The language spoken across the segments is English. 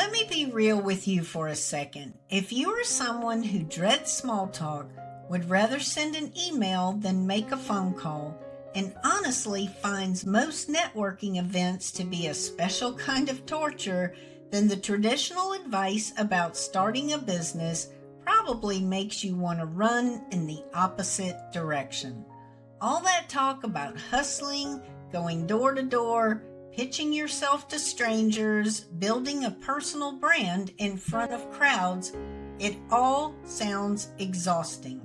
Let me be real with you for a second. If you are someone who dreads small talk, would rather send an email than make a phone call, and honestly finds most networking events to be a special kind of torture, then the traditional advice about starting a business probably makes you want to run in the opposite direction. All that talk about hustling, going door to door, pitching yourself to strangers, building a personal brand in front of crowds, it all sounds exhausting.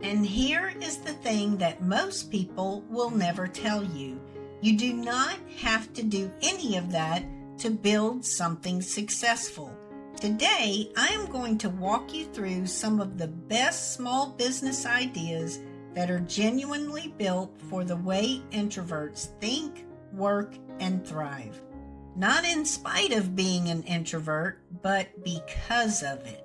And here is the thing that most people will never tell you. You do not have to do any of that to build something successful. Today, I am going to walk you through some of the best small business ideas that are genuinely built for the way introverts think, work, and thrive. Not in spite of being an introvert, but because of it.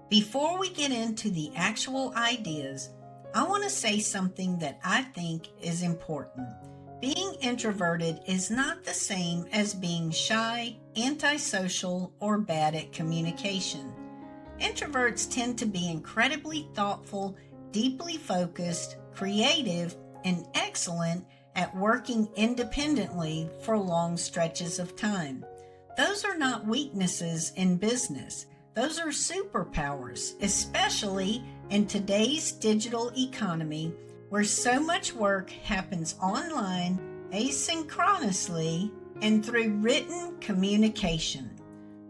Before we get into the actual ideas, I want to say something that I think is important. Being introverted is not the same as being shy, antisocial, or bad at communication. Introverts tend to be incredibly thoughtful, deeply focused, creative, and excellent at working independently for long stretches of time. Those are not weaknesses in business. Those are superpowers, especially in today's digital economy where so much work happens online, asynchronously, and through written communication.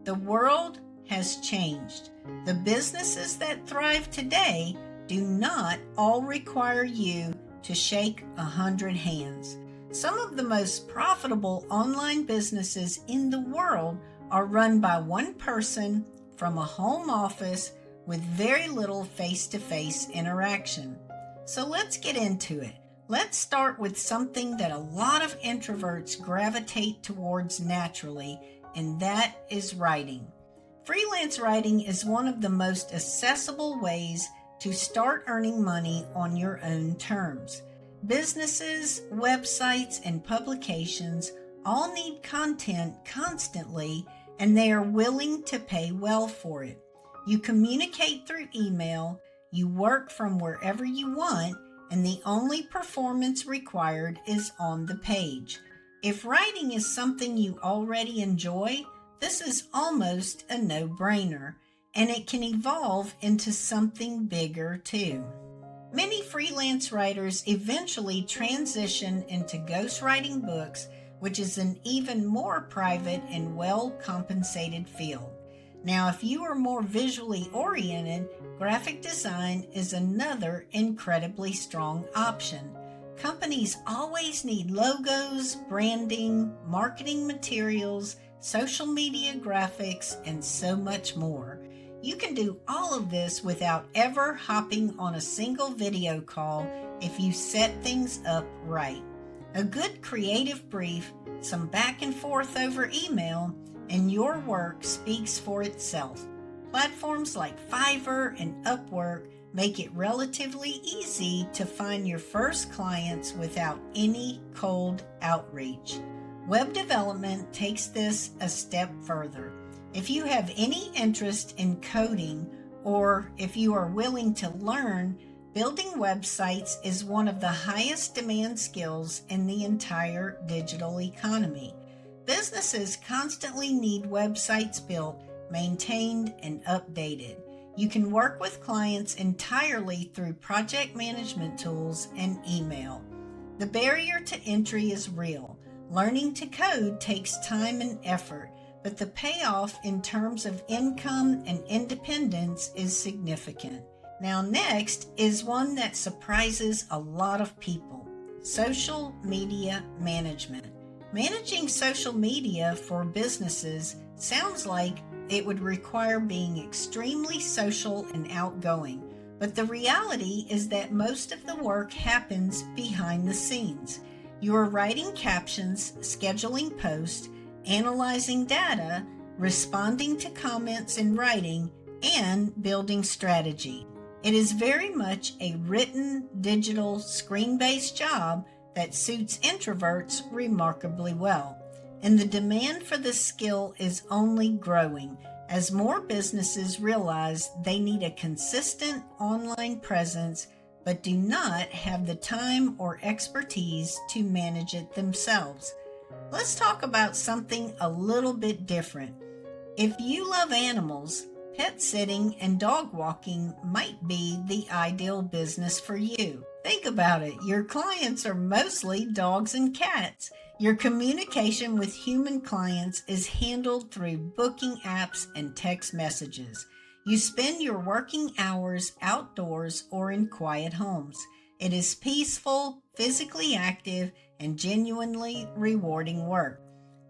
The world has changed. The businesses that thrive today do not all require you to shake 100 hands. Some of the most profitable online businesses in the world are run by one person from a home office with very little face-to-face interaction. So let's get into it. Let's start with something that a lot of introverts gravitate towards naturally, and that is writing. Freelance writing is one of the most accessible ways to start earning money on your own terms. Businesses, websites, and publications all need content constantly, and they are willing to pay well for it. You communicate through email, you work from wherever you want, and the only performance required is on the page. If writing is something you already enjoy, this is almost a no-brainer, and it can evolve into something bigger too. Many freelance writers eventually transition into ghostwriting books, which is an even more private and well-compensated field. Now, if you are more visually oriented, graphic design is another incredibly strong option. Companies always need logos, branding, marketing materials, social media graphics, and so much more. You can do all of this without ever hopping on a single video call if you set things up right. A good creative brief, some back and forth over email, and your work speaks for itself. Platforms like Fiverr and Upwork make it relatively easy to find your first clients without any cold outreach. Web development takes this a step further. If you have any interest in coding, or if you are willing to learn, building websites is one of the highest demand skills in the entire digital economy. Businesses constantly need websites built, maintained, and updated. You can work with clients entirely through project management tools and email. The barrier to entry is real. Learning to code takes time and effort, but the payoff in terms of income and independence is significant. Now, next is one that surprises a lot of people: social media management. Managing social media for businesses sounds like it would require being extremely social and outgoing, but the reality is that most of the work happens behind the scenes. You are writing captions, scheduling posts, analyzing data, responding to comments in writing, and building strategy. It is very much a written, digital, screen-based job that suits introverts remarkably well. and the demand for this skill is only growing as more businesses realize they need a consistent online presence but do not have the time or expertise to manage it themselves. Let's talk about something a little bit different. If you love animals, pet sitting and dog walking might be the ideal business for you. Think about it. Your clients are mostly dogs and cats. Your communication with human clients is handled through booking apps and text messages. You spend your working hours outdoors or in quiet homes. It is peaceful, physically active, and genuinely rewarding work.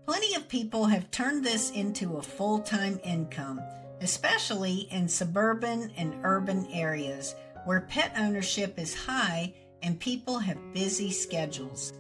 Plenty of people have turned this into a full-time income, especially in suburban and urban areas where pet ownership is high and people have busy schedules.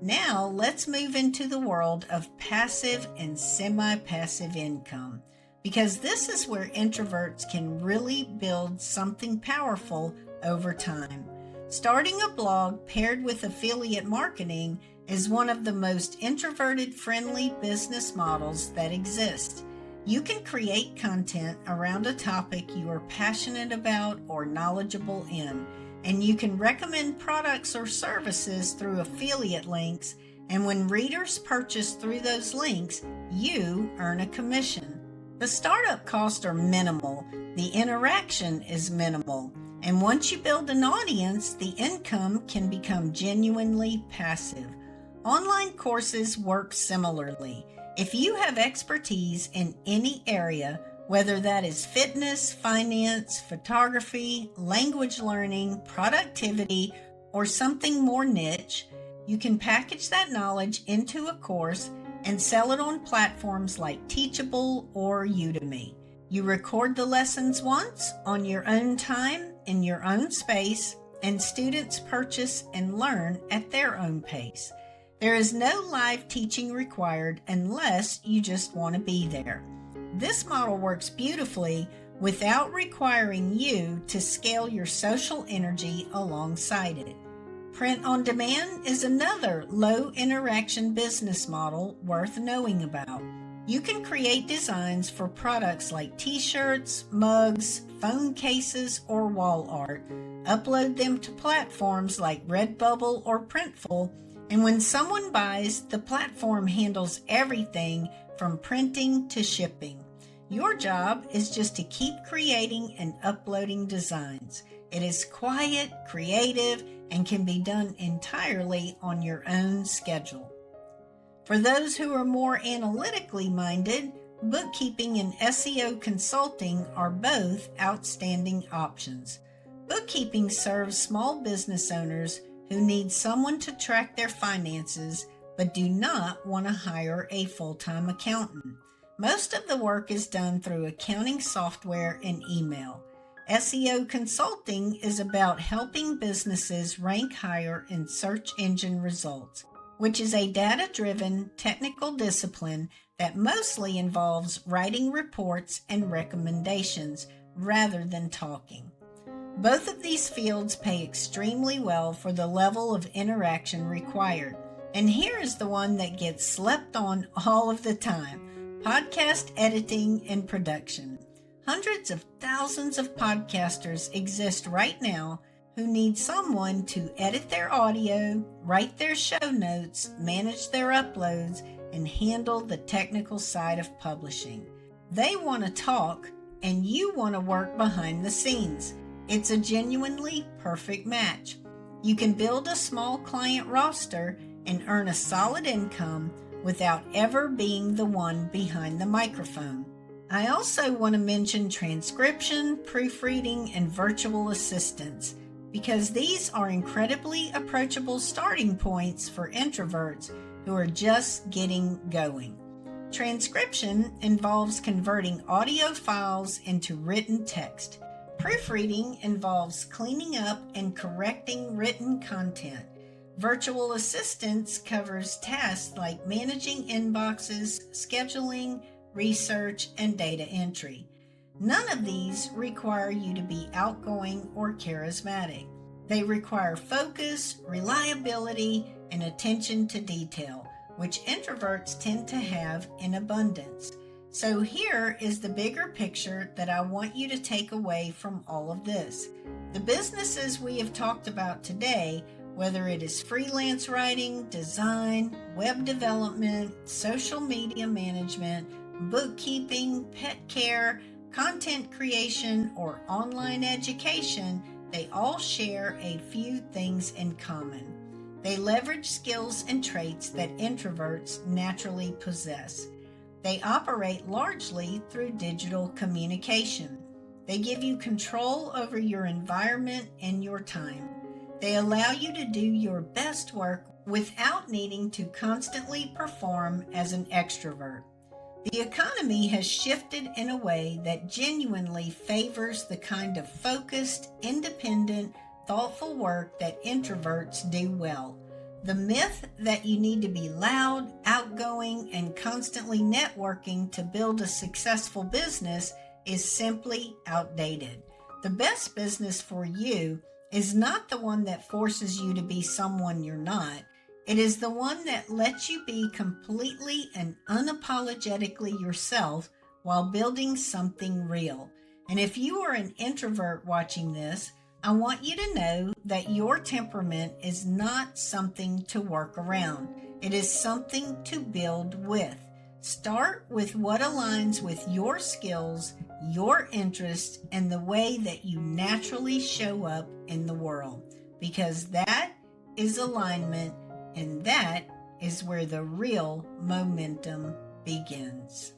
Now let's move into the world of passive and semi-passive income, because this is where introverts can really build something powerful over time. Starting a blog paired with affiliate marketing is one of the most introverted-friendly business models that exist. You can create content around a topic you are passionate about or knowledgeable in, and you can recommend products or services through affiliate links, and when readers purchase through those links, you earn a commission. The startup costs are minimal, the interaction is minimal, and once you build an audience, the income can become genuinely passive. Online courses work similarly. If you have expertise in any area, whether that is fitness, finance, photography, language learning, productivity, or something more niche, you can package that knowledge into a course and sell it on platforms like Teachable or Udemy. You record the lessons once on your own time, in your own space, and students purchase and learn at their own pace. There is no live teaching required unless you just want to be there. This model works beautifully without requiring you to scale your social energy alongside it. Print on demand is another low interaction business model worth knowing about. You can create designs for products like t-shirts, mugs, phone cases, or wall art, upload them to platforms like Redbubble or Printful, and when someone buys, the platform handles everything from printing to shipping. Your job is just to keep creating and uploading designs. It is quiet, creative, and can be done entirely on your own schedule. For those who are more analytically minded, bookkeeping and SEO consulting are both outstanding options. Bookkeeping serves small business owners who need someone to track their finances but do not want to hire a full-time accountant. Most of the work is done through accounting software and email. SEO consulting is about helping businesses rank higher in search engine results, which is a data-driven technical discipline that mostly involves writing reports and recommendations rather than talking. Both of these fields pay extremely well for the level of interaction required. And here is the one that gets slept on all of the time: podcast editing and production. Hundreds of thousands of podcasters exist right now who need someone to edit their audio, write their show notes, manage their uploads, and handle the technical side of publishing. They want to talk, and you want to work behind the scenes. It's a genuinely perfect match. You can build a small client roster and earn a solid income without ever being the one behind the microphone. I also want to mention transcription, proofreading, and virtual assistants, because these are incredibly approachable starting points for introverts who are just getting going. Transcription involves converting audio files into written text. Proofreading involves cleaning up and correcting written content. Virtual assistance covers tasks like managing inboxes, scheduling, research, and data entry. None of these require you to be outgoing or charismatic. They require focus, reliability, and attention to detail, which introverts tend to have in abundance. So here is the bigger picture that I want you to take away from all of this. The businesses we have talked about today, whether it is freelance writing, design, web development, social media management, bookkeeping, pet care, content creation, or online education, they all share a few things in common. They leverage skills and traits that introverts naturally possess. They operate largely through digital communication. They give you control over your environment and your time. They allow you to do your best work without needing to constantly perform as an extrovert. The economy has shifted in a way that genuinely favors the kind of focused, independent, thoughtful work that introverts do well. The myth that you need to be loud, outgoing, and constantly networking to build a successful business is simply outdated. The best business for you is not the one that forces you to be someone you're not. It is the one that lets you be completely and unapologetically yourself while building something real. And if you are an introvert watching this, I want you to know that your temperament is not something to work around. It is something to build with. Start with what aligns with your skills, your interests, and the way that you naturally show up in the world. Because that is alignment, and that is where the real momentum begins.